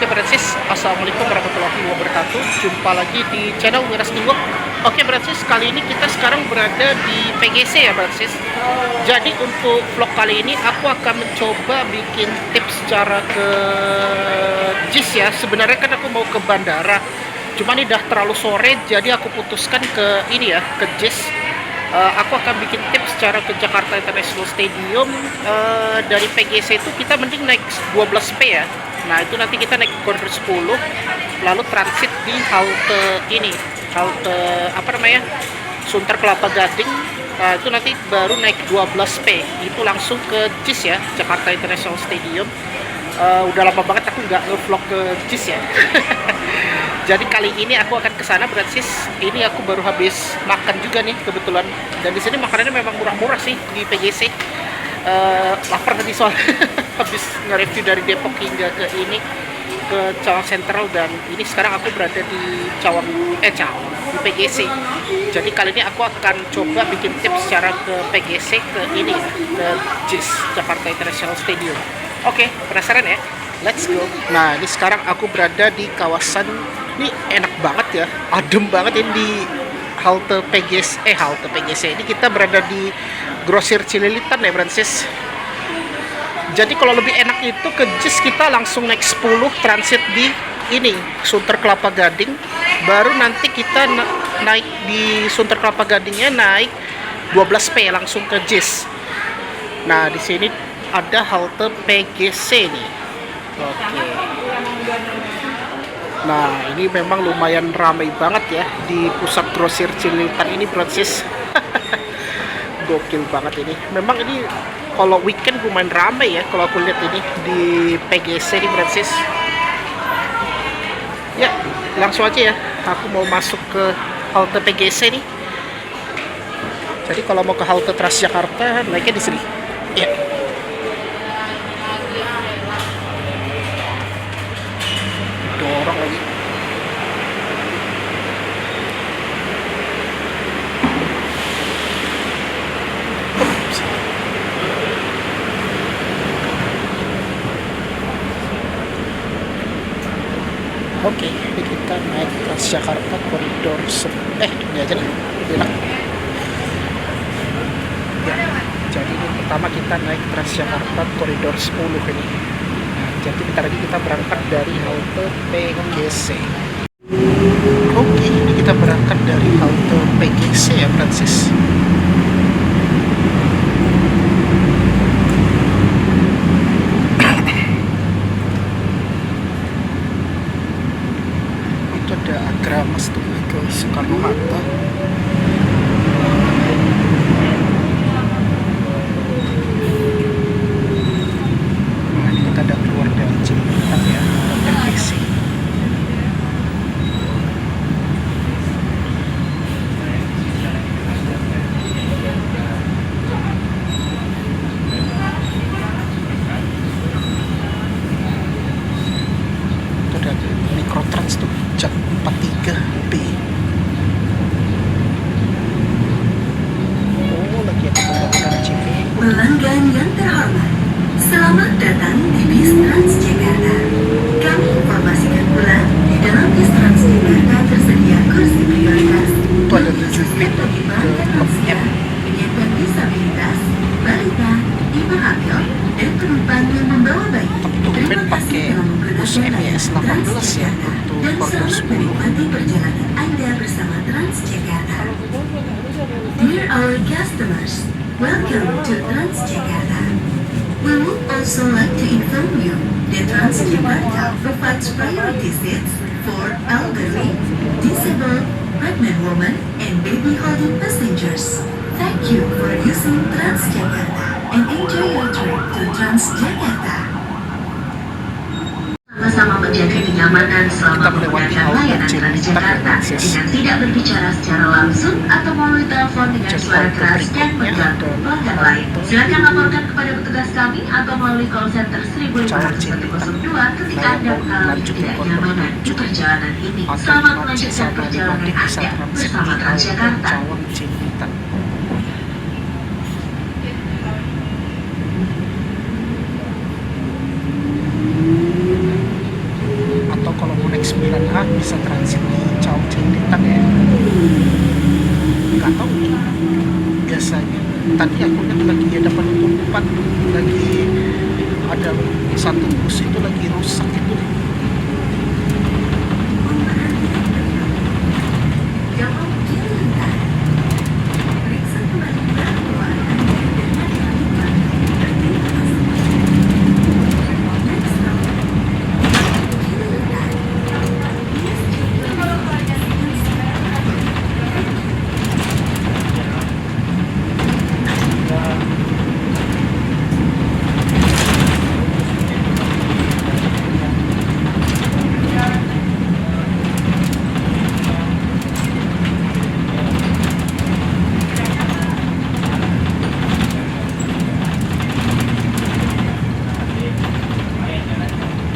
Oke Bransis, Assalamualaikum warahmatullahi wabarakatuh. Jumpa lagi di channel Miras Tinggung. Oke Bransis, kali ini kita sekarang berada di PGC ya Bransis. Jadi untuk vlog kali ini aku akan mencoba bikin tips cara ke JIS ya. Sebenarnya kan aku mau ke bandara, cuman ini udah terlalu sore, jadi aku putuskan ke ini ya, ke JIS. Aku akan bikin tips cara ke Jakarta International Stadium. Dari PGC itu kita mending naik 12P ya. Nah itu nanti kita naik koridor 10, lalu transit di halte ini, halte apa namanya, Sunter Kelapa Gading. Nah, itu nanti baru naik 12P, itu langsung ke JIS ya, Jakarta International Stadium. Udah lama banget aku nggak nge-vlog ke JIS ya. Jadi kali ini aku akan ke sana Bransis. Ini aku baru habis makan juga nih kebetulan. Dan di sini makanannya memang murah-murah sih di PGC. Lapar tadi soal habis nge-review dari Depok hingga ke ini, ke Cawang Sentral, dan ini sekarang aku berada di Cawang di PGC. Jadi kali ini aku akan coba bikin tips cara ke PGC, ke ini, ke JIS Jakarta International Stadium. Oke, penasaran ya? Let's go. Nah, ini sekarang aku berada di kawasan, ini enak banget ya, adem banget ini di halte PGC. Halte PGC ini kita berada di Grosir Cililitan ya Bransis. Jadi kalau lebih enak itu ke JIS kita langsung naik 10, transit di ini Sunter Kelapa Gading, baru nanti kita naik di Sunter Kelapa Gadingnya naik 12P langsung ke JIS. Nah di sini ada halte PGC nih. Oke. Nah ini memang lumayan ramai banget ya di pusat Grosir Cililitan ini Bransis. Gokil banget ini. Memang ini kalau weekend lumayan ramai ya kalau aku lihat ini di PGC di Bransis. Ya, langsung aja ya. Aku mau masuk ke halte PGC nih. Jadi kalau mau ke halte Transjakarta naiknya di sini. Ya. Dorong lagi. Oke, ini kita naik Transjakarta koridor ini aja nih, enak. Ya, jadi ini pertama kita naik Transjakarta koridor 10 ini. Nah, jadi bentar lagi kita berangkat dari halte PGC. Oke, ini kita berangkat dari halte PGC ya Francis. Ada Agramas tuh ke Soekarno-Hatta. Nah ini kita ada keluar dari Cililitan ya, PGC. Itu ada Mikrotrans tuh, jam 43B. Oh, lagi ada pembangunan Cibubur. Pelanggan yang terhormat, selamat datang di bis Transjakarta. Kami informasikan pula, di dalam bis Transjakarta tersedia kursi prioritas. Itu ada 7 pintu bagi pelanggan lansia, penyandang disabilitas, balita, ibu hamil, dan penumpang yang membawa bayi. Tumben pakai bus MES 18 ya untuk Dan koridor selamat 10. menikmati perjalanan Anda bersama Transjakarta. Dear our customers, welcome to Transjakarta. We would also like to inform you that Transjakarta provides priority seats for elderly, disabled, pregnant women, and baby holding passengers. Thank you for using Transjakarta and enjoy your trip to Transjakarta. Sama-sama menjaga kenyamanan selama menggunakan layanan Transjakarta dengan tidak berbicara secara langsung atau melalui telepon dengan suara keras dan mengganggu pelanggan lain. Silakan laporkan kepada petugas kami atau melalui call center 15102 ketika Anda mengalami ketidaknyamanan di perjalanan ini. Selamat melanjutkan perjalanan Anda bersama Transjakarta. 9A bisa transit di Cawang Cililitan ya. Nggak tahu nih, biasanya tadi aku lihat lagi ada penutupan, lagi ada satu bus itu lagi rusak itu. Jawab Cilintar. Periksa kembali bahwa Anda dapat melakukan terima kasih. Next stop, Cilintar. Please check your documents.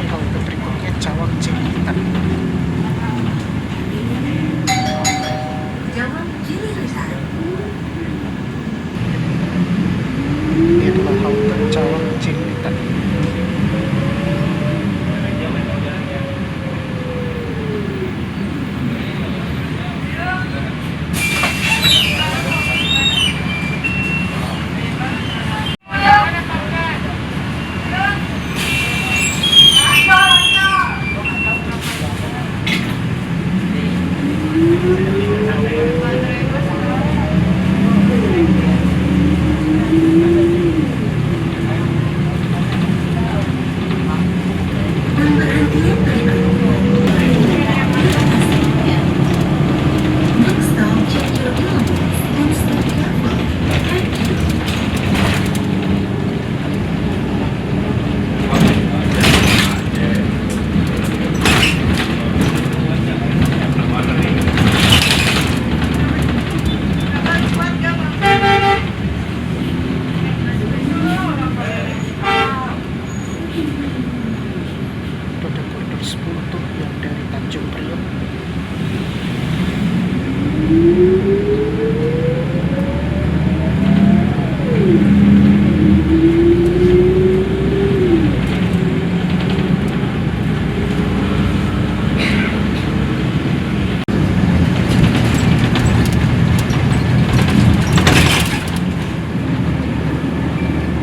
Halte berikutnya Cawang Cililitan. Jawab Cilintar. Ini adalah halte Cawang Cililitan. Pemberhentian berikut. Next stop, check your belongings and stay careful. Thank you. Itu ada koridor 10 tuh yang dari Tanjung Priok.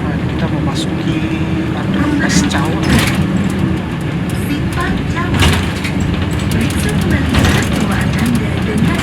Nah, kita memasuki underpass Cawang. Simpang Cawang. Periksa kembali bahwa Anda dengan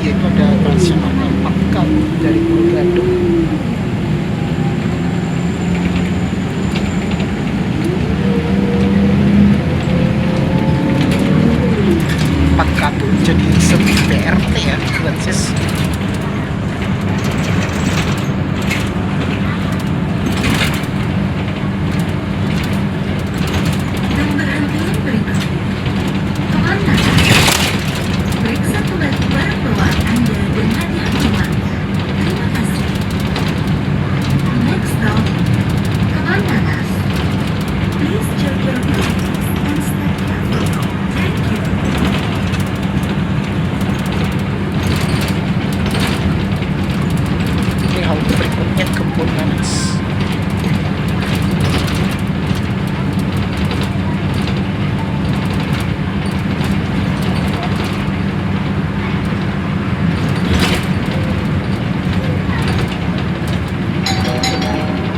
yaitu ada bahasa nama Pakal dari Pulau Gadung. Pakal jadi semi BRT ya, Francis. Pemberhentian berikutnya. Kemana? Periksa kembali barang bawaan Anda dan hati-hati melangkah. Terima kasih. Next stop, Kemandangan. Please check your belongings and step carefully. Thank you. Ini halte berikutnya Kebun Nanas.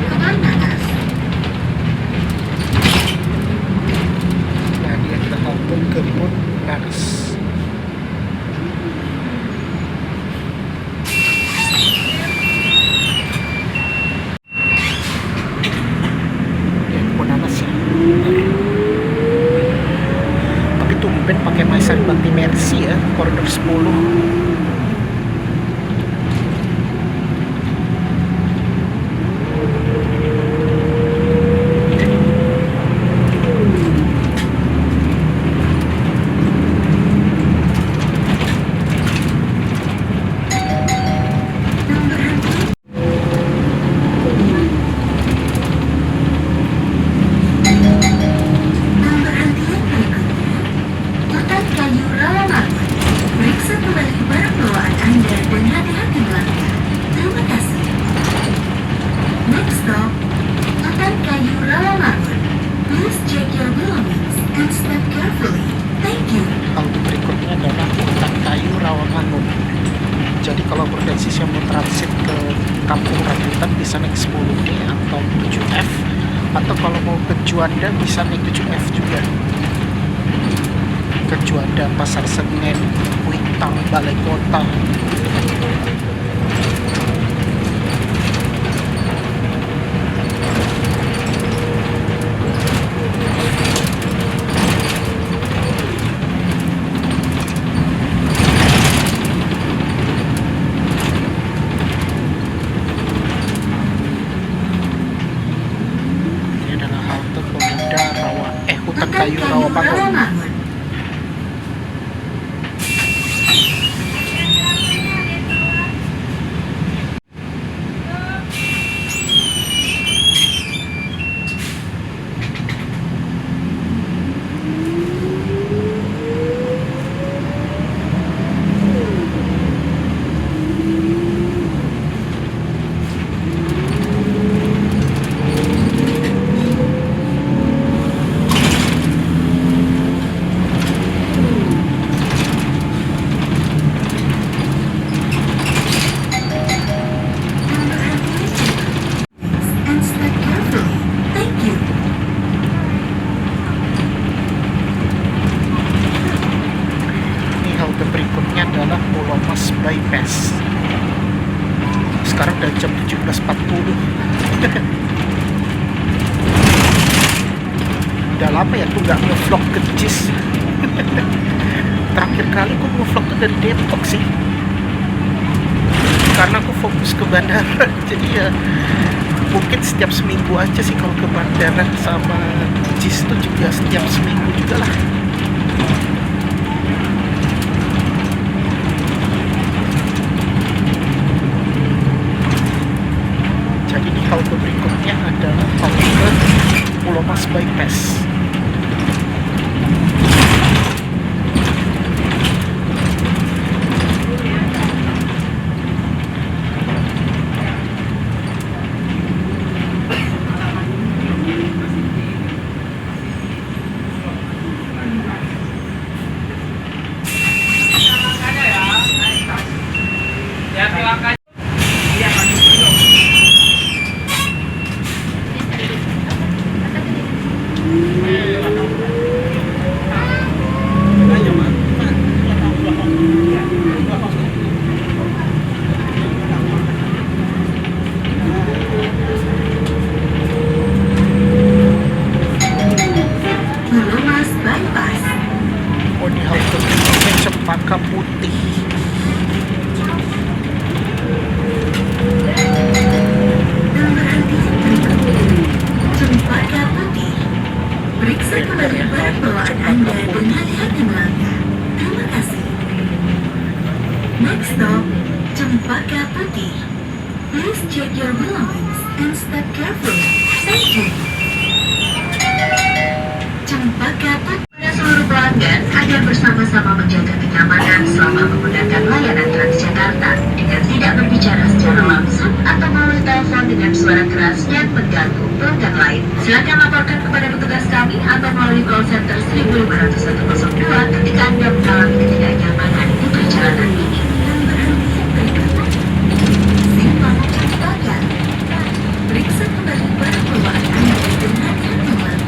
Kemandangan. Nah, dia adalah halte Kebun Nanas. Ya, Kebun Nanas ya. Tapi tumben pakai Maisari Bakti Mercy ya, koridor 10. Pemberhentian. Pemberhentian berikutnya. Hutan Kayu Rawamangun. Periksa kembali barang bawaan Anda dan hati-hati melangkah. Terima kasih. Next stop, Hutan Kayu Rawamangun. Please check your belongings and step carefully. Thank you. Halte berikutnya adalah Hutan Kayu Rawamangun. Jadi kalau berdensis yang mau transit ke Kampung Rambutan bisa naik 10D atau 7F, atau kalau mau ke Juanda bisa naik 7F juga. Ke Juanda, Pasar Senen, Kuitang, Balai Kota. Ini adalah halte pemuda Hutan Kayu Rawamangun. Rawamangun. And step carefully. Thank you. Ini halte berikutnya adalah Pulau Mas Bypass. Sekarang udah jam 17.40. Udah lama ya aku nggak nge-vlog ke JIS. Terakhir kali aku nge-vlog tuh dari Depok sih, karena aku fokus ke bandara. Jadi ya mungkin setiap seminggu aja sih kalau ke bandara, sama JIS tuh juga setiap seminggu juga lah. Jadi di halte berikutnya adalah halte Pulau Mas Bypass. di halte berikutnya Cempaka Putih. Cempaka Putih. Periksa kembali barang bawaan Anda dan hati-hati melangkah. Terima kasih. Next stop, Cempaka Putih. Please check your belongings and step carefully. Thank you. Cempaka Putih. Pada seluruh pelanggan agar bersama-sama menjaga kenyamanan selama menggunakan layanan Transjakarta dengan tidak berbicara secara langsung atau melalui telepon dengan suara keras dan mengganggu pelanggan lain. Silakan laporkan kepada petugas kami atau melalui call center 15102 ketika Anda mengalami ketidaknyamanan di perjalanan ini. Simpang Cempaka. Periksa kembali barang bawaan Anda dan hati-hati melangkah.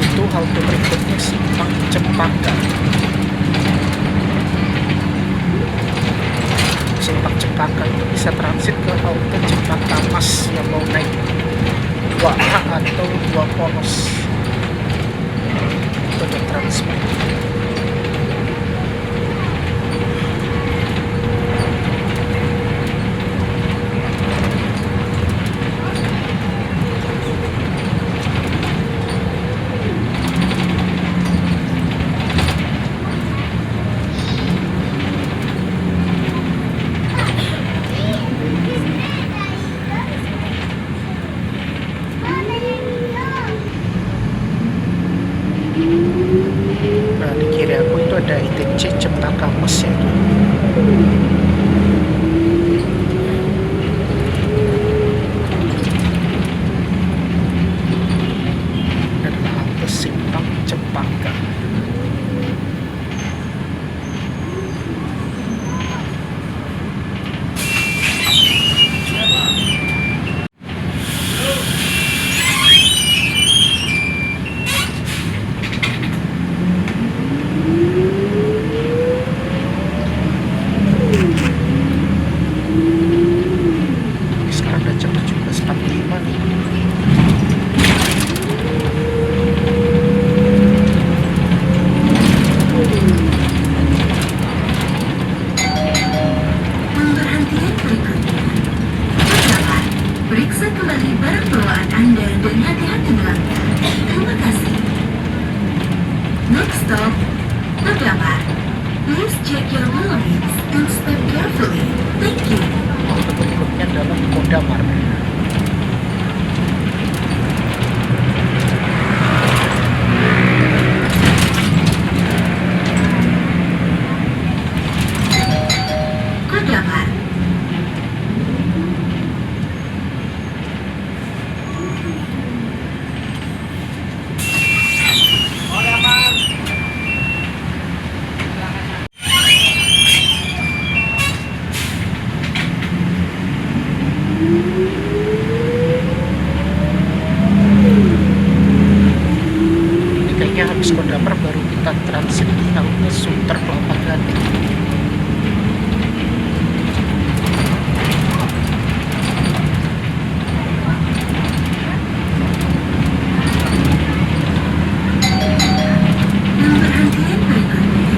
Itu halte berikutnya Simpang Cempaka. Simpang Cempaka itu bisa transit ke halte Cempaka Mas yang mau naik 2A atau 2 Polos. Itu ada transport. Nah, di kiri aku itu ada ITC Cempaka Mas ya. Dan halte Simpang Cempaka. Sekarang udah jam 17.45 nih. Pemberhentian berikutnya. Pertama, periksa kembali barang bawaan Anda dan hati-hati melangkah. Terima kasih. Next stop, Kodamar. Please check your belongings and step carefully. Thank you. Halte berikutnya adalah Kodamar. Kodamar. Ini kayaknya habis Kodamar baru kita transit di halte Sunter Kelapa Gading. Pemberhentian berikutnya.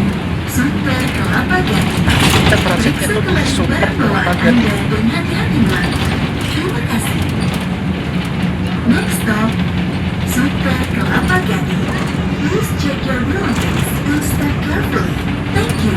Sunter Kelapa Gading. Kita transitnya Periksa tuh di kembali Sunter barang Kelapa bawaan Gading. Anda dan hati-hati melangkah. Terima kasih. Next stop, Sunter Kelapa Gading. Please check your belongings and step carefully. Thank you.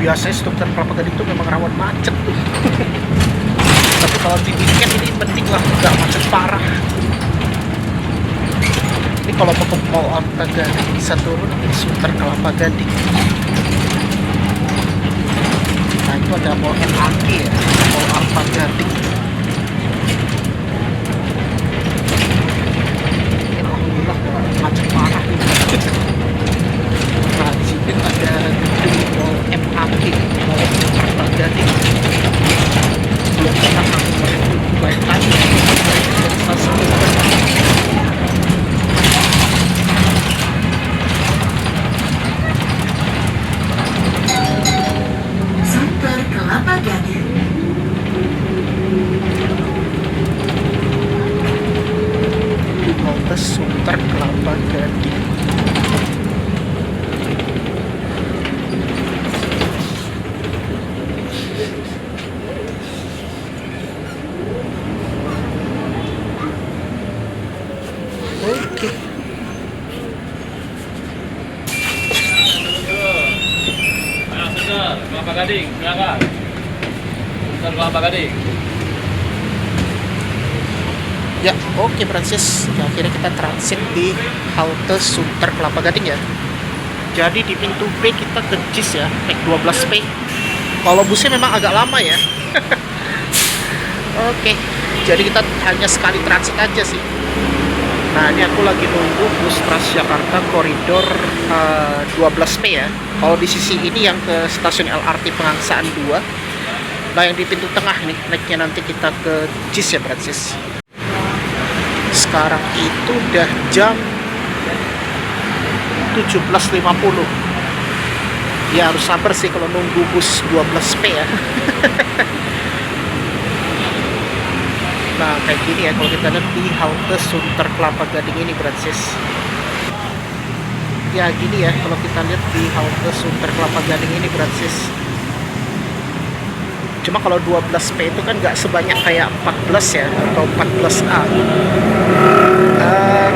Biasanya struktur Kelapa Gading itu memang rawan macet tuh. Tapi kalau di weekend ini mending lah, nggak macet parah. Ini kalau mau ke Mall Arta Gading bisa turun di Sunter Kelapa Gading. Nah itu ada Mall MRT ya, Mall Arta Gading. Alhamdulillah macet parah nih. Nah di sini ada gedung Mall MRT, Mall Arta Gading. Belum pernah aku banyak tanya dari stasiun. Sunter Kelapa Gading. Di halte Sunter Kelapa Gading. Oke. Sunter Kelapa Gading, silakan. Sunter Kelapa Gading. Ya, oke Francis. Ya, akhirnya kita transit di halte Sunter Kelapa Gading ya. Jadi di pintu B kita ke JIS ya, naik 12P. Kalau busnya memang agak lama ya. Oke, jadi kita hanya sekali transit aja sih. Nah, ini aku lagi nunggu bus Transjakarta koridor 12P ya. Kalau di sisi ini yang ke stasiun LRT Pengangsaan 2. Nah, yang di pintu tengah nih, naiknya nanti kita ke JIS ya Francis. Sekarang itu udah jam 17.50. Ya harus sabar sih kalau nunggu bus 12P ya. Nah kayak gini ya kalau kita lihat di halte Sunter Kelapa Gading ini Francis. Ya gini ya kalau kita lihat di halte Sunter Kelapa Gading ini Francis. Cuma kalau 12P itu kan nggak sebanyak kayak 14 ya atau 14A.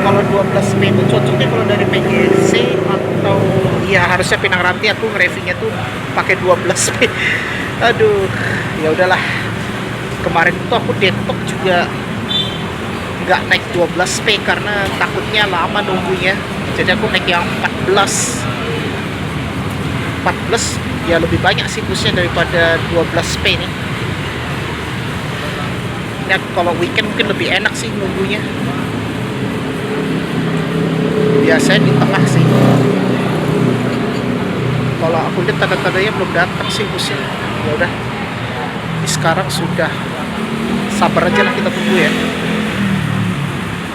Kalau 12P itu cocoknya kalau dari PGC atau ya harusnya Pinang Ranti aku nge-reviewnya tuh pakai 12P. Aduh, ya udahlah. Kemarin tuh aku Depok juga nggak naik 12P karena takutnya lama nunggunya. Jadi aku naik yang 14 ya lebih banyak sih busnya daripada 12P nih. Nah, kalau weekend mungkin lebih enak sih nunggunya. Biasanya di tengah sih. Kalau aku lihat tanda-tandanya belum datang sih busnya. Ya udah. Sekarang sudah sabar aja lah kita tunggu ya.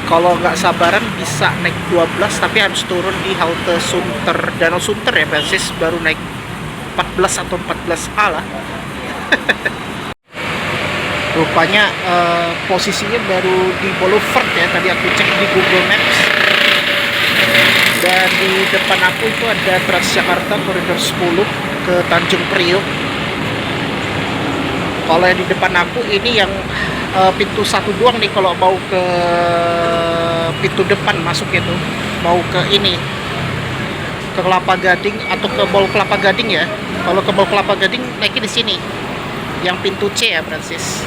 Kalau nggak sabaran bisa naik 12 tapi harus turun di halte Sunter Danau Sunter ya Francis, baru naik 14 atau 14A lah. Rupanya posisinya baru di Boulevard ya, tadi aku cek di Google Maps. Dan di depan aku itu ada Transjakarta koridor 10 ke Tanjung Priok. Kalau yang di depan aku ini yang pintu 1 doang nih kalau mau ke pintu depan masuknya tuh, mau ke ini ke Kelapa Gading atau ke Mall Kelapa Gading ya. Kalau ke Mall Kelapa Gading naiknya di sini yang pintu C ya Francis.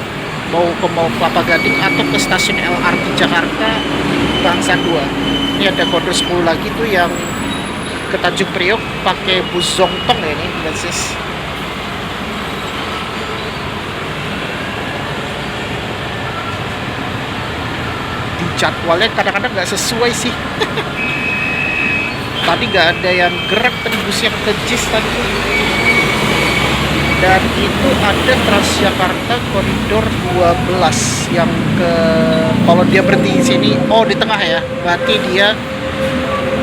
Mau ke Mall Kelapa Gading atau ke stasiun LRT Jakarta Bangsaan 2. Ini ada koridor 10 lagi tuh yang ke Tanjung Priok pakai bus Zongtong ya ini Francis. Jadwalnya kadang-kadang nggak sesuai sih. Tadi nggak ada yang gerak tadi bus yang ke JIS tadi. Dan itu ada Transjakarta koridor 12 yang ke, kalau dia berhenti di sini, oh di tengah ya, berarti dia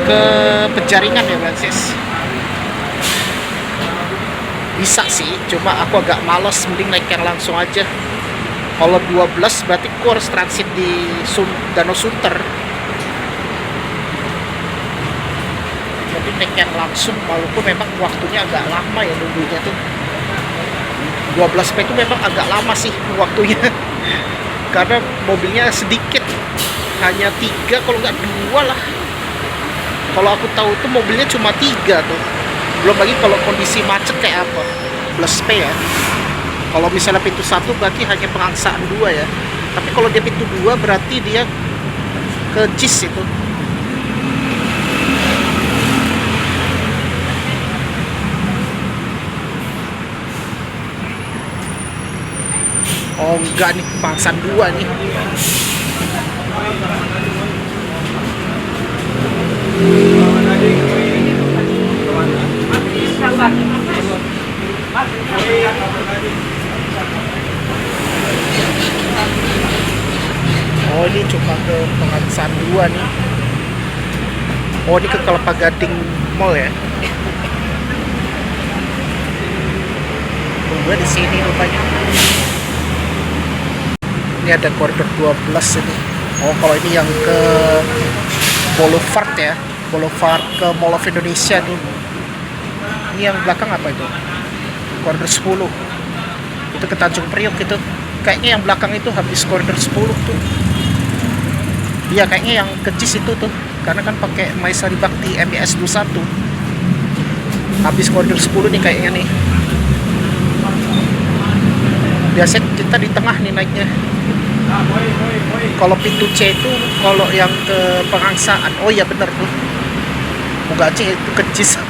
ke Penjaringan ya Francis. Bisa sih, cuma aku agak males, mending naik yang langsung aja. Kalau 12 berarti aku harus transit di Danau Sunter. Jadi naik yang langsung, walaupun memang waktunya agak lama ya nunggunya tuh. 12P itu memang agak lama sih waktunya. Karena mobilnya sedikit, hanya 3 kalau nggak 2 lah. Kalau aku tahu tuh mobilnya cuma 3 tuh. Belum lagi kalau kondisi macet kayak apa. 12P ya. Kalau misalnya pintu 1 berarti hanya pengangsaan 2 ya. Tapi kalau dia pintu 2 berarti dia ke JIS itu. Oh enggak nih, pengangsaan 2 nih. Oh ini cuma ke pengangsaan 2 nih. Oh ini ke Kelapa Gading Mall ya. Tunggu di sini rupanya. Ini ada koridor 12 ini. Oh kalau ini yang ke Boulevard ya, Boulevard ke Mall of Indonesia tuh. Ini yang belakang apa itu? Koridor 10. Itu ke Tanjung Priok itu. Kayaknya yang belakang itu habis koridor 10 tuh. Iya kayaknya yang ke JIS itu tuh. Karena kan pakai Maesari Bakti MIS 21. Habis koridor 10 nih kayaknya nih. Biasanya kita di tengah nih naiknya. Kalau pintu C itu kalau yang ke pengangsaan, oh iya bener tuh. Moga C itu ke JIS.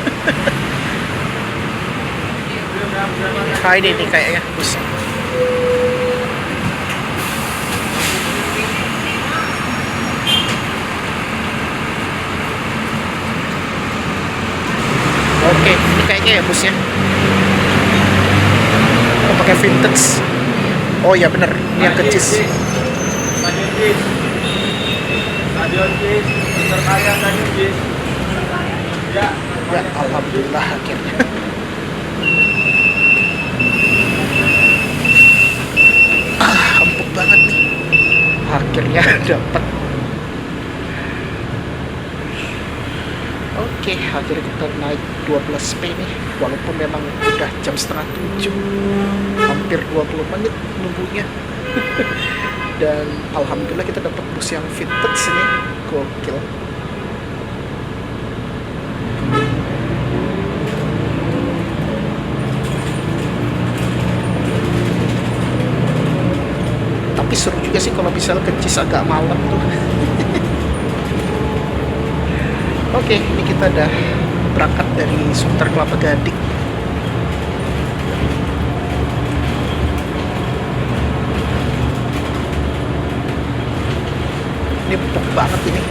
Nah ini nih kayaknya bus. Oke, ini kayaknya ya busnya. Oh, pakai vintage. Oh ya bener, ini yang ke JIS. Stadion JIS. Stadion JIS. Terkaya Stadion JIS. Ya. Ya, alhamdulillah akhirnya. Empuk banget nih. Akhirnya dapat. Oke, akhirnya kita naik 12P nih. Walaupun memang udah jam setengah 7, hampir 20 menit nunggunya. Dan alhamdulillah kita dapat bus yang vintage ini, gokil. Tapi seru juga sih kalau misalnya ke JIS agak malam tuh. Oke, ini kita udah berangkat dari Sunter Kelapa Gading. Ini empuk banget ini.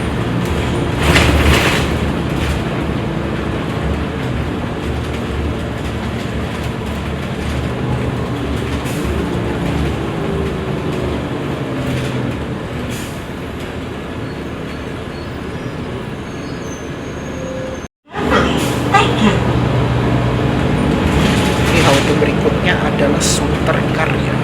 Ini halte berikutnya adalah Sunter Karya.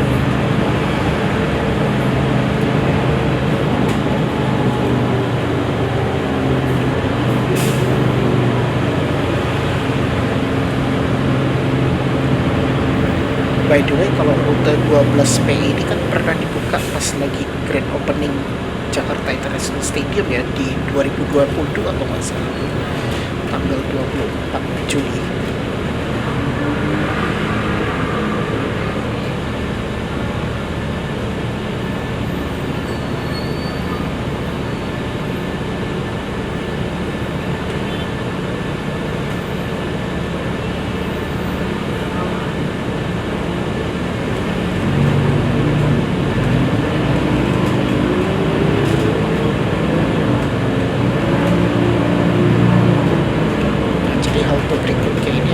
By the way, kalau rute 12P ini kan pernah dibuka pas lagi grand opening Jakarta International Stadium ya di 2020 atau nggak salah tanggal 24 Juli. Jadi halte berikutnya ini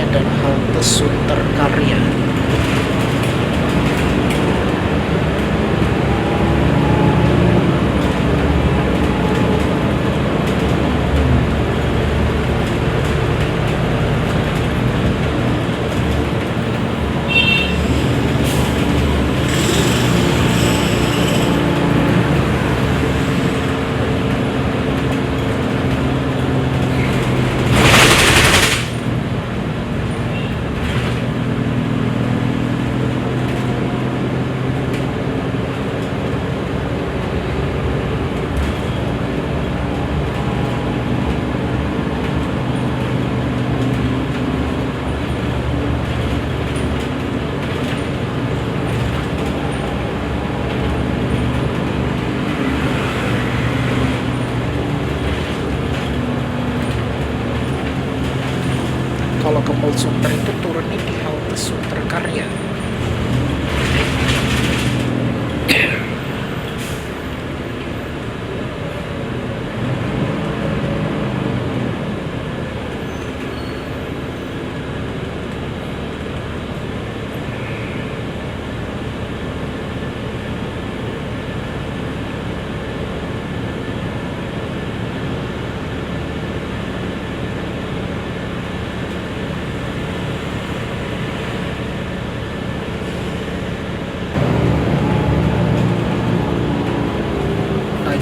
Sunter itu turunnya di halte Sunter Karya.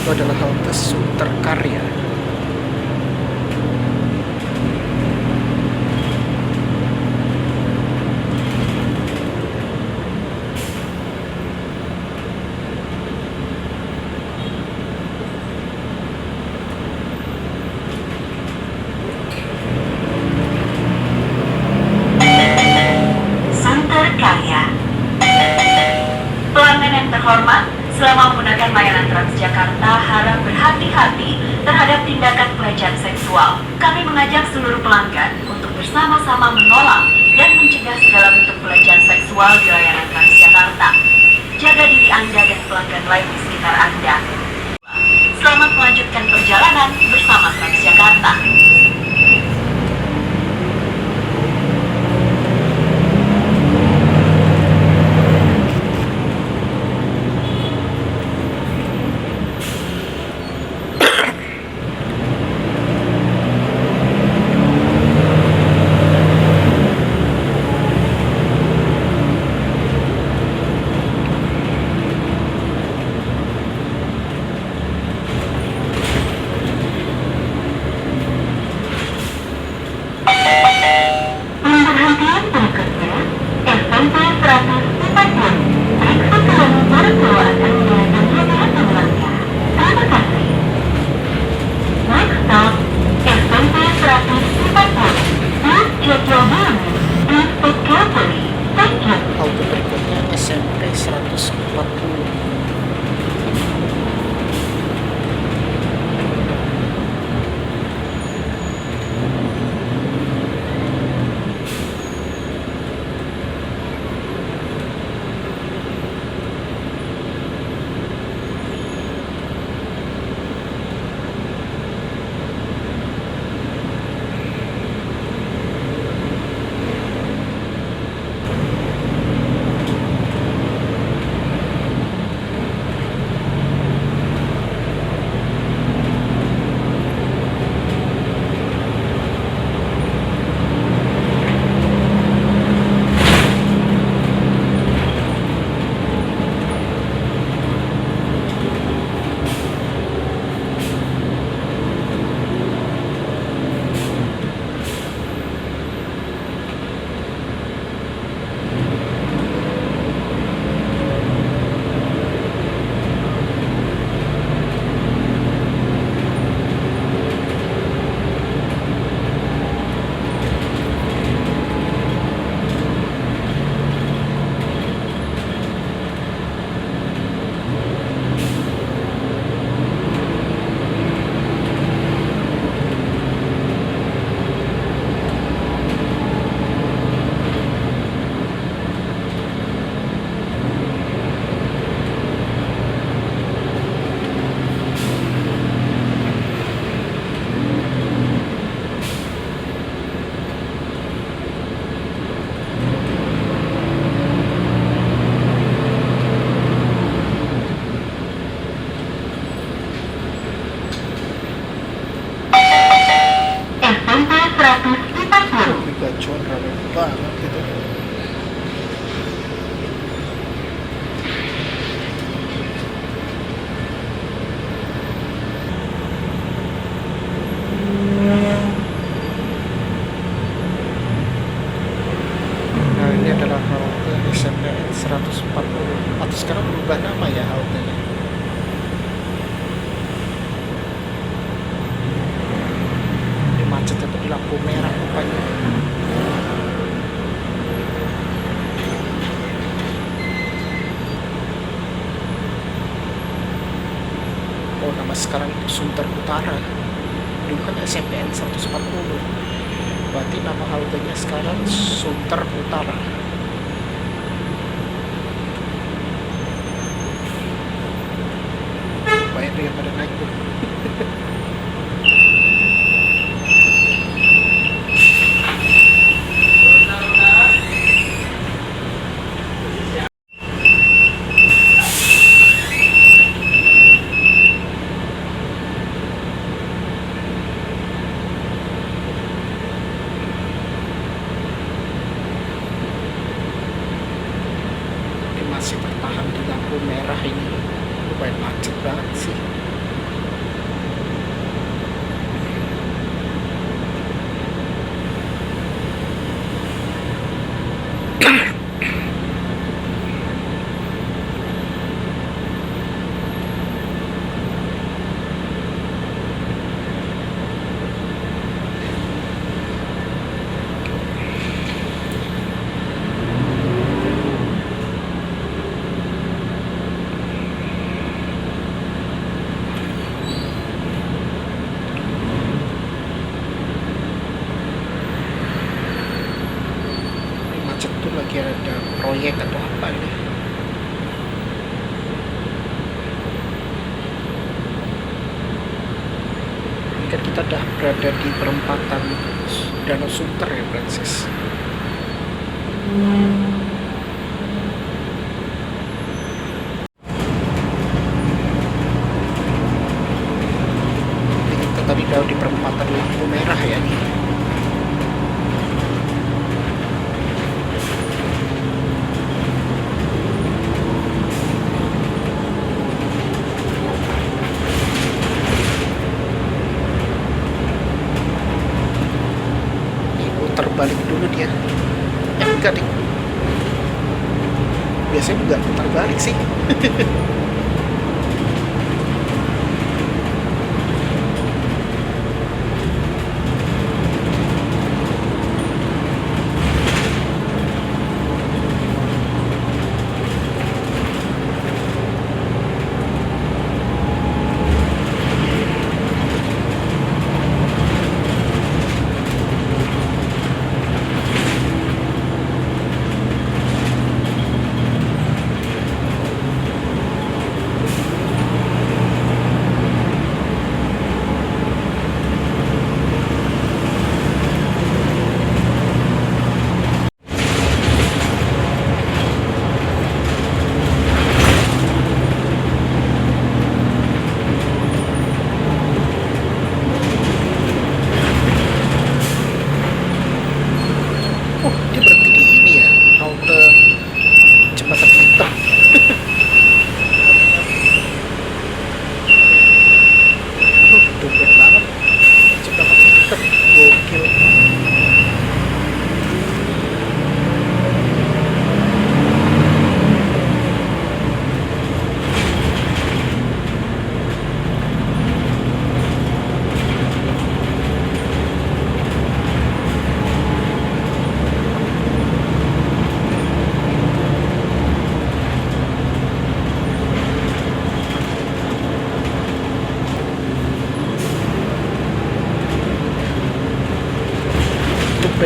Itu adalah halte Sunter Karya. Sunter Karya. Pelanggan yang terhormat, selama menggunakan layanan Transjakarta harap berhati-hati terhadap tindakan pelecehan seksual. Kami mengajak seluruh pelanggan untuk bersama-sama menolak dan mencegah segala bentuk pelecehan seksual di layanan Transjakarta. Jaga diri Anda dan pelanggan lain di sekitar Anda. Selamat melanjutkan perjalanan bersama Transjakarta. Pemberhentian berikutnya, SMP 140. Periksa kembali para bawaan Anda dan hadiah pulangnya. Terima kasih. Next stop, SMP 140. Please check your belongings. Please step carefully. Thank you. Halte berikutnya SMP 140. Gacuan rame banget gitu. Nah ini adalah halte SMPN 140 atau sekarang berubah nama ya haltenya. Ini macetnya tuh di lampu merah rupanya. Oh, nama sekarang itu Sunter Utara. Dulu kan SMPN 140. Berarti nama haltenya sekarang Sunter Utara. Banyak yang pada naik tuh. Masih tertahan di lampu merah ini. Lumayan macet banget sih. Macet tuh lagi ada proyek atau apa ini. Ini kan kita udah berada di perempatan Danau Sunter ya, Francis. Ini kita tadi udah di perempatan lampu merah ya nih. Balik dulu dia. Enggak deh. Biasanya enggak putar balik sih.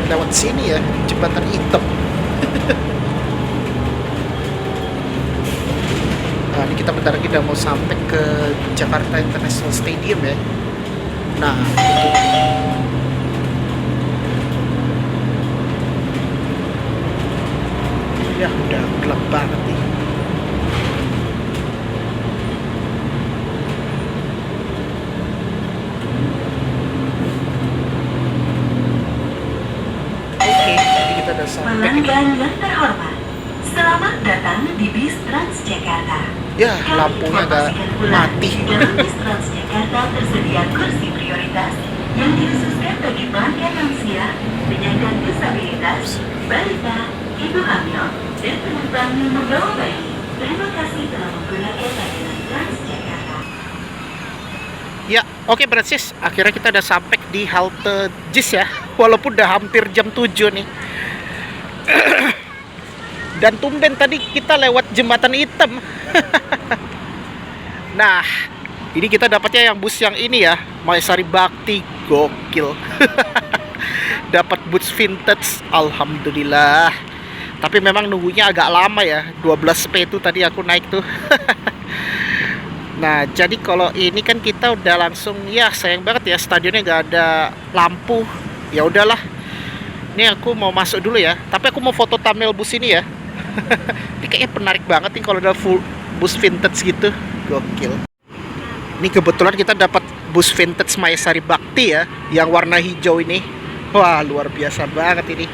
Lewat sini ya, jembatan hitam. Nah, ini kita bentar lagi udah mau sampai ke Jakarta International Stadium ya. Nah, itu ya udah gelap banget nih. Pelanggan yang terhormat, selamat datang di bis Transjakarta. Ya, lampunya agak mati. Dalam bis Transjakarta tersedia kursi prioritas yang dikhususkan bagi pelanggan lansia, penyandang disabilitas, balita, ibu hamil, dan penumpang yang membawa bayi. Terima kasih telah menggunakan layanan Transjakarta. Ya, oke Francis, akhirnya kita udah sampai di halte JIS ya. Walaupun udah hampir jam 7 nih. Dan tumben tadi kita lewat jembatan hitam. Nah, ini kita dapatnya yang bus yang ini ya, Maesari Bakti, gokil. dapat boots vintage, alhamdulillah. Tapi memang nunggunya agak lama ya, 12P itu tadi aku naik tuh. Nah, jadi kalau ini kan kita udah langsung, ya sayang banget ya stadionnya nggak ada lampu. Ya udahlah. Ini aku mau masuk dulu ya. Tapi aku mau foto thumbnail bus ini ya. Ini kayaknya menarik banget nih kalau ada full bus vintage gitu. Gokil. Ini kebetulan kita dapat bus vintage Maesari Bakti ya, yang warna hijau ini. Wah, luar biasa banget ini.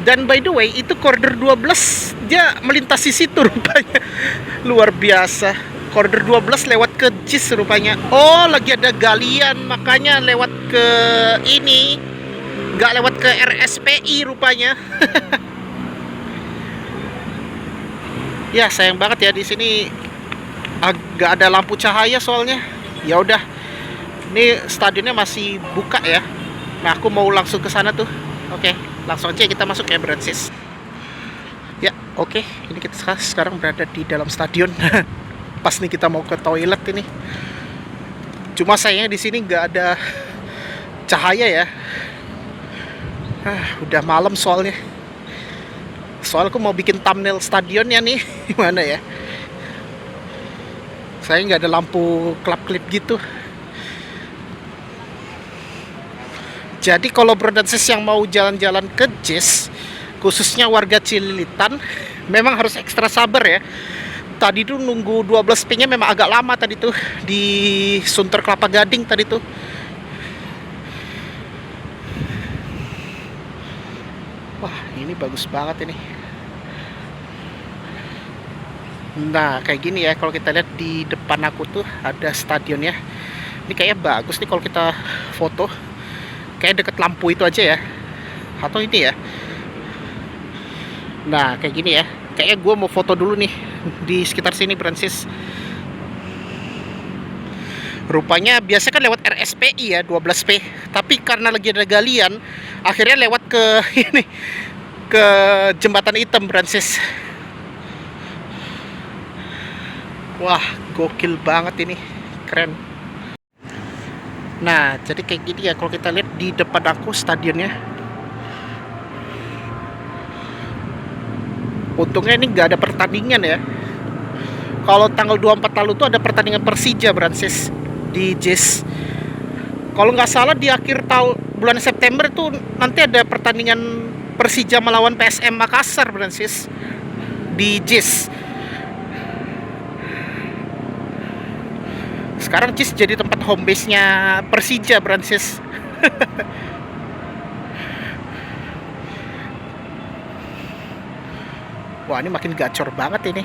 Dan by the way, itu koridor 12 dia melintasi situ rupanya. Luar biasa. Koridor 12 lewat ke JIS rupanya. Oh, lagi ada galian, makanya lewat ke ini. Nggak lewat ke RSPI rupanya. Ya, sayang banget ya di sini agak ada lampu cahaya soalnya. Ya udah. Ini stadionnya masih buka ya. Nah, aku mau langsung ke sana tuh. Oke, langsung aja kita masuk ya, Brancis. Ya, oke. Ini kita sekarang berada di dalam stadion. Pas nih kita mau ke toilet ini. Cuma sayangnya di sini nggak ada cahaya ya. Udah malam soalnya. Soalnya aku mau bikin thumbnail stadionnya nih. Gimana ya? Saya nggak ada lampu klip gitu. Jadi kalau Brancis yang mau jalan-jalan ke JIS, khususnya warga Cililitan, memang harus ekstra sabar ya. Tadi tuh nunggu 12P-nya memang agak lama tadi tuh di Sunter Kelapa Gading tadi tuh. Wah, ini bagus banget ini. Nah, kayak gini ya kalau kita lihat di depan aku tuh ada stadionnya. Ini kayaknya bagus nih kalau kita foto. Kayak deket lampu itu aja ya. Atau ini ya. Nah, kayak gini ya. Kayaknya gue mau foto dulu nih di sekitar sini, Brancis. Rupanya biasa kan lewat RSPI ya, 12P. Tapi karena lagi ada galian, akhirnya lewat ke ini, ke Jembatan Hitam, Brancis. Wah, gokil banget ini. Keren. Nah, jadi kayak gini ya kalau kita lihat di depan aku stadionnya. Untungnya ini nggak ada pertandingan ya. Kalau tanggal 24 lalu tuh ada pertandingan Persija, Brancis, di JIS. Kalau nggak salah di akhir tahun bulan September tuh nanti ada pertandingan Persija melawan PSM Makassar, Brancis, di JIS. Sekarang JIS jadi tempat home base-nya Persija, Brancis. Wah, ini makin gacor banget ini.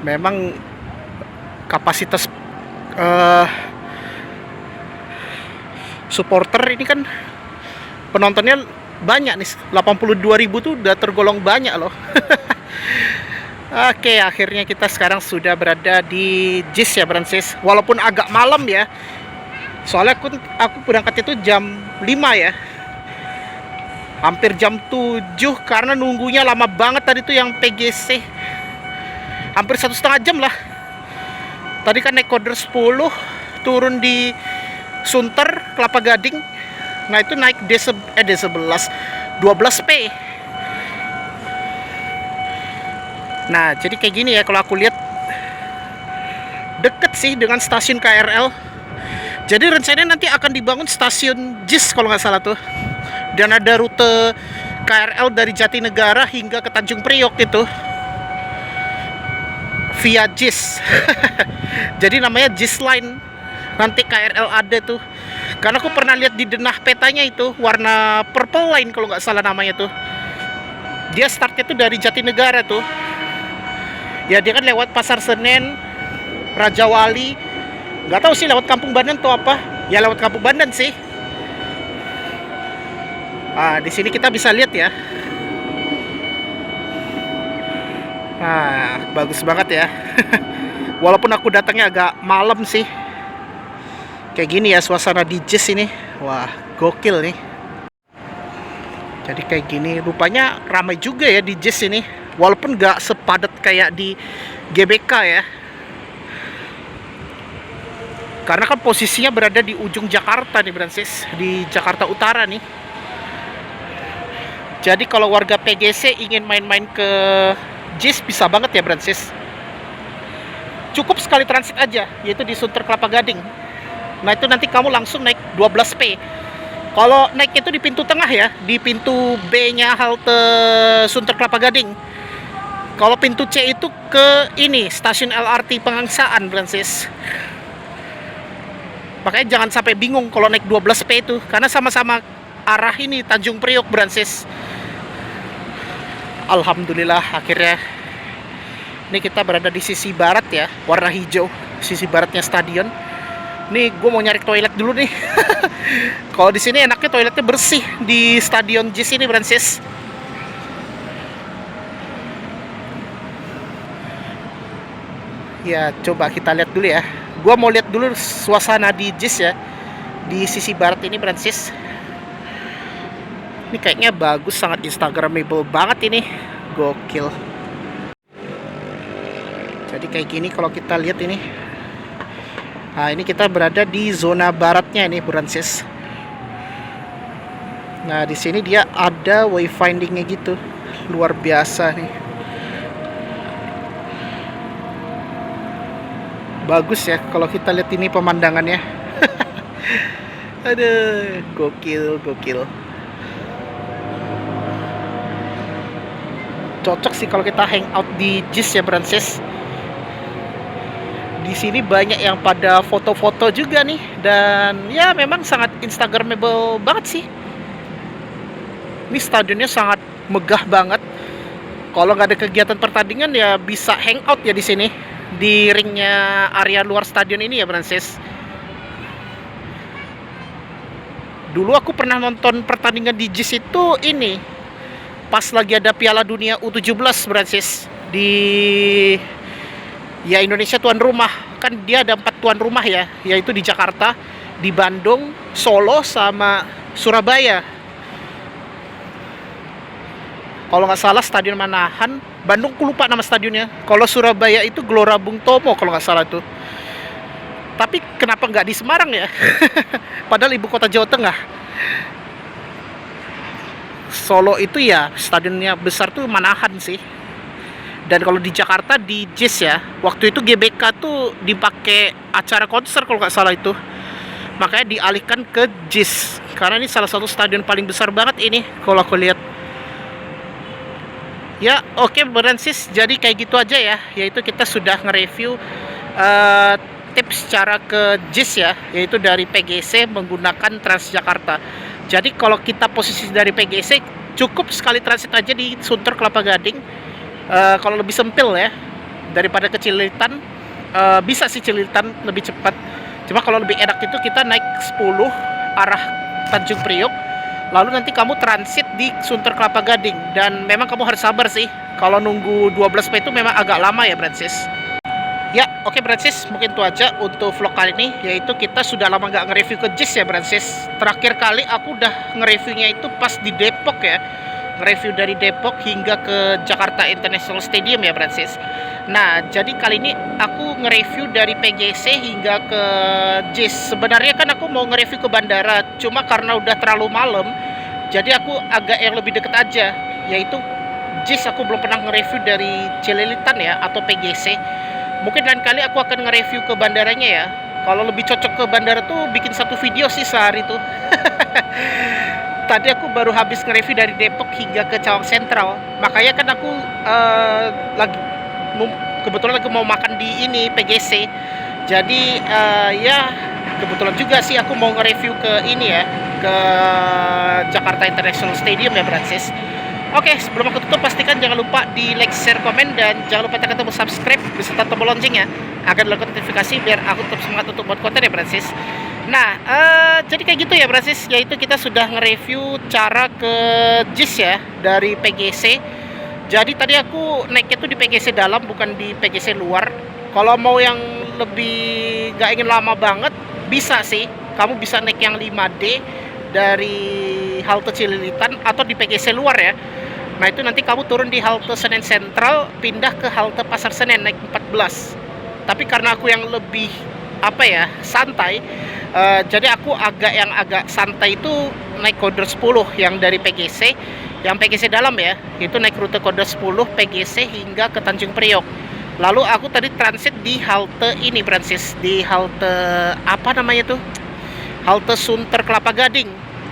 Memang kapasitas supporter ini kan penontonnya banyak nih. 82.000 tuh udah tergolong banyak loh. Oke, akhirnya kita sekarang sudah berada di JIS ya, Brancis. Walaupun agak malam ya. Soalnya aku berangkat itu jam 5 ya. Hampir jam 7 karena nunggunya lama banget tadi tuh yang PGC. Hampir 1,5 jam lah. Tadi kan naik koridor 10, turun di Sunter Kelapa Gading. Nah, itu naik D11 12P. Nah, jadi kayak gini ya kalau aku lihat, deket sih dengan stasiun KRL. Jadi rencananya nanti akan dibangun stasiun JIS kalau nggak salah tuh. Dan ada rute KRL dari Jatinegara hingga ke Tanjung Priok itu via JIS. Jadi namanya JIS Line. Nanti KRL ada tuh. Karena aku pernah lihat di denah petanya itu warna purple line kalau nggak salah namanya tuh. Dia startnya tuh dari Jatinegara tuh. Ya dia kan lewat Pasar Senen, Raja Wali. Nggak tahu sih lewat Kampung Bandan tuh apa. Ya lewat Kampung Bandan sih. Di sini kita bisa lihat ya. Bagus banget ya. Walaupun aku datangnya agak malam sih. Kayak gini ya suasana di JIS ini. Wah, gokil nih. Jadi kayak gini, rupanya ramai juga ya di JIS ini. Walaupun gak sepadat kayak di GBK ya. Karena kan posisinya berada di ujung Jakarta nih Brancis, di Jakarta Utara nih. Jadi kalau warga PGC ingin main-main ke JIS bisa banget ya Brancis. Cukup sekali transit aja, yaitu di Sunter Kelapa Gading. Nah itu nanti kamu langsung naik 12P. Kalau naik itu di pintu tengah ya, di pintu B-nya halte Sunter Kelapa Gading. Kalau pintu C itu ke ini, stasiun LRT Pengangsaan Brancis. Makanya jangan sampai bingung kalau naik 12P itu, karena sama-sama arah ini Tanjung Priok Brancis. Alhamdulillah akhirnya ini kita berada di sisi barat ya, warna hijau, sisi baratnya stadion. Nih gue mau nyari toilet dulu nih. Kalau di sini enaknya toiletnya bersih di stadion JIS ini Brancis. Ya coba kita lihat dulu ya. Gua mau lihat dulu suasana di JIS ya, di sisi barat ini Brancis. Ini kayaknya bagus, sangat instagramable banget ini, gokil. Jadi kayak gini kalau kita lihat ini. Nah ini kita berada di zona baratnya ini Brancis. Nah di sini dia ada wayfindingnya gitu, luar biasa nih. Bagus ya kalau kita lihat ini pemandangannya. Aduh, gokil. Cocok sih kalau kita hangout di JIS ya Brancis. Di sini banyak yang pada foto-foto juga nih, dan ya memang sangat instagramable banget sih. Ini stadionnya sangat megah banget. Kalau nggak ada kegiatan pertandingan ya bisa hangout ya di sini, di ringnya area luar stadion ini ya Brancis. Dulu aku pernah nonton pertandingan di JIS itu ini pas lagi ada Piala Dunia U17 Brancis, di ya Indonesia tuan rumah. Kan dia ada 4 tuan rumah ya, yaitu di Jakarta, di Bandung, Solo, sama Surabaya. Kalau nggak salah Stadion Manahan, Bandung aku lupa nama stadionnya. Kalau Surabaya itu Gelora Bung Tomo kalau nggak salah tuh. Tapi kenapa nggak di Semarang ya? Padahal ibu kota Jawa Tengah. Solo itu ya stadionnya besar tuh Manahan sih. Dan kalau di Jakarta di JIS ya, waktu itu GBK tuh dipakai acara konser kalau nggak salah itu. Makanya dialihkan ke JIS, karena ini salah satu stadion paling besar banget ini kalau aku lihat. Ya oke Brancis, jadi kayak gitu aja ya, yaitu kita sudah nge-review tips cara ke JIS ya, yaitu dari PGC menggunakan Transjakarta. Jadi kalau kita posisi dari PGC, cukup sekali transit aja di Sunter Kelapa Gading. Kalau lebih sempil ya, daripada ke Cililitan, bisa sih Cililitan lebih cepat. Cuma kalau lebih enak itu kita naik 10 arah Tanjung Priok, lalu nanti kamu transit di Sunter Kelapa Gading. Dan memang kamu harus sabar sih, kalau nunggu 12P itu memang agak lama ya Brancis. Ya oke Brancis, mungkin itu aja untuk vlog kali ini, yaitu kita sudah lama nggak nge-review ke JIS ya Brancis. Terakhir kali aku udah nge-reviewnya itu pas di Depok ya, nge-review dari Depok hingga ke Jakarta International Stadium ya Brancis. Nah jadi kali ini aku nge-review dari PGC hingga ke JIS. Sebenarnya kan aku mau nge-review ke bandara, cuma karena udah terlalu malam, jadi aku agak yang lebih deket aja, yaitu JIS. Aku belum pernah nge-review dari Cililitan ya, atau PGC. Mungkin lain kali aku akan nge-review ke bandaranya ya. Kalau lebih cocok ke bandara tuh bikin satu video sih sehari tuh. Tadi aku baru habis nge-review dari Depok hingga ke Cawang Sentral. Makanya kan aku kebetulan lagi mau makan di ini PGC. Jadi ya kebetulan juga sih aku mau nge-review ke ini ya, ke Jakarta International Stadium ya Brancis. Oke, sebelum aku tutup, pastikan jangan lupa di like, share, komen, dan jangan lupa tekan tombol subscribe beserta tombol loncengnya agar dapat notifikasi biar aku tetap semangat untuk buat konten ya Brancis. Nah, jadi kayak gitu ya Brancis, yaitu kita sudah nge-review cara ke JIS ya dari PGC. Jadi tadi aku naiknya tuh di PGC dalam, bukan di PGC luar. Kalau mau yang lebih gak ingin lama banget, bisa sih, kamu bisa naik yang 5D dari halte Cililitan atau di PGC luar ya. Nah itu nanti kamu turun di halte Senen Sentral, pindah ke halte Pasar Senen naik 14. Tapi karena aku yang lebih apa ya, santai. Jadi aku agak santai itu naik koridor 10 yang dari PGC, yang PGC dalam ya, itu naik rute koridor 10 PGC hingga ke Tanjung Priok. Lalu aku tadi transit di halte ini Francis, di halte apa namanya tuh, halte Sunter Kelapa Gading.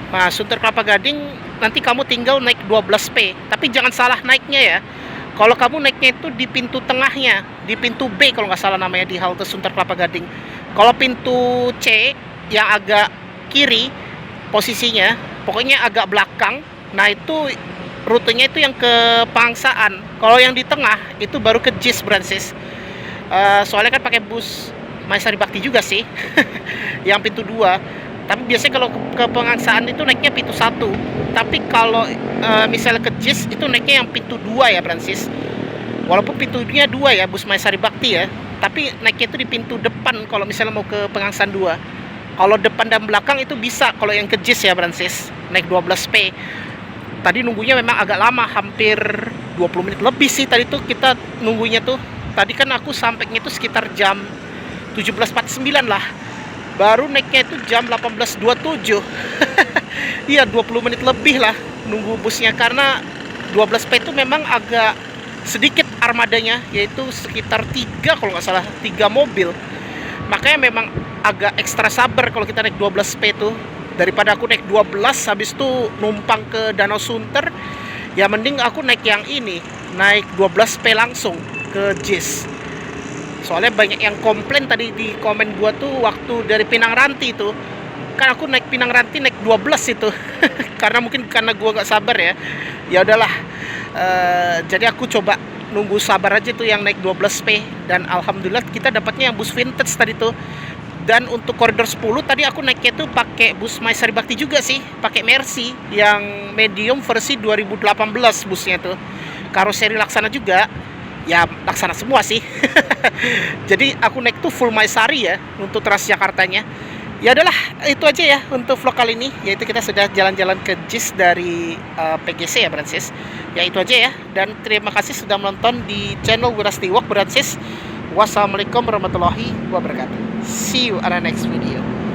Nah, Sunter Kelapa Gading nanti kamu tinggal naik 12P, tapi jangan salah naiknya ya. Kalau kamu naiknya itu di pintu tengahnya, di pintu B kalau nggak salah namanya, di halte Sunter Kelapa Gading. Kalau pintu C yang agak kiri posisinya, pokoknya agak belakang, nah itu rutenya itu yang ke Pangsaan. Kalau yang di tengah itu baru ke JIS Francis. Soalnya kan pakai bus Maesari Bakti juga sih, yang pintu 2. Tapi biasanya kalau ke Pangsaan itu naiknya pintu 1. Tapi kalau misalnya ke JIS itu naiknya yang pintu 2 ya Francis. Walaupun pintunya 2 ya, bus Maesari Bakti ya, tapi naiknya itu di pintu depan kalau misalnya mau ke Pangsaan 2. Kalau depan dan belakang itu bisa kalau yang ke JIS ya Francis, naik 12P. Tadi nunggunya memang agak lama, hampir 20 menit lebih sih tadi tuh kita nunggunya tuh. Tadi kan aku sampainya itu sekitar jam 17.49 lah. Baru naiknya itu jam 18.27. Iya, 20 menit lebih lah nunggu busnya, karena 12P itu memang agak sedikit armadanya, yaitu sekitar 3 kalau nggak salah, 3 mobil. Makanya memang agak ekstra sabar kalau kita naik 12P itu, daripada aku naik 12 habis itu numpang ke Danau Sunter. Ya mending aku naik yang ini, naik 12P langsung ke JIS. Soalnya banyak yang komplain tadi di komen gua tuh waktu dari Pinang Ranti itu. Kan aku naik Pinang Ranti naik 12 itu. Karena mungkin karena gua nggak sabar ya. Ya udahlah. Jadi aku coba nunggu sabar aja tuh yang naik 12P, dan alhamdulillah kita dapatnya yang bus vintage tadi tuh. Dan untuk koridor 10 tadi aku naiknya tuh pakai bus Maesari Bakti juga sih, pakai Mercy yang medium versi 2018 busnya tuh. Karoseri Laksana juga. Ya Laksana semua sih. Jadi aku naik tuh full Maesari ya untuk Transjakartanya. Ya adalah itu aja ya untuk vlog kali ini, yaitu kita sudah jalan-jalan ke JIS dari PGC ya Francis. Ya itu aja ya, dan terima kasih sudah menonton di channel Wirasti Walk Francis. Wassalamualaikum warahmatullahi wabarakatuh. See you on the next video.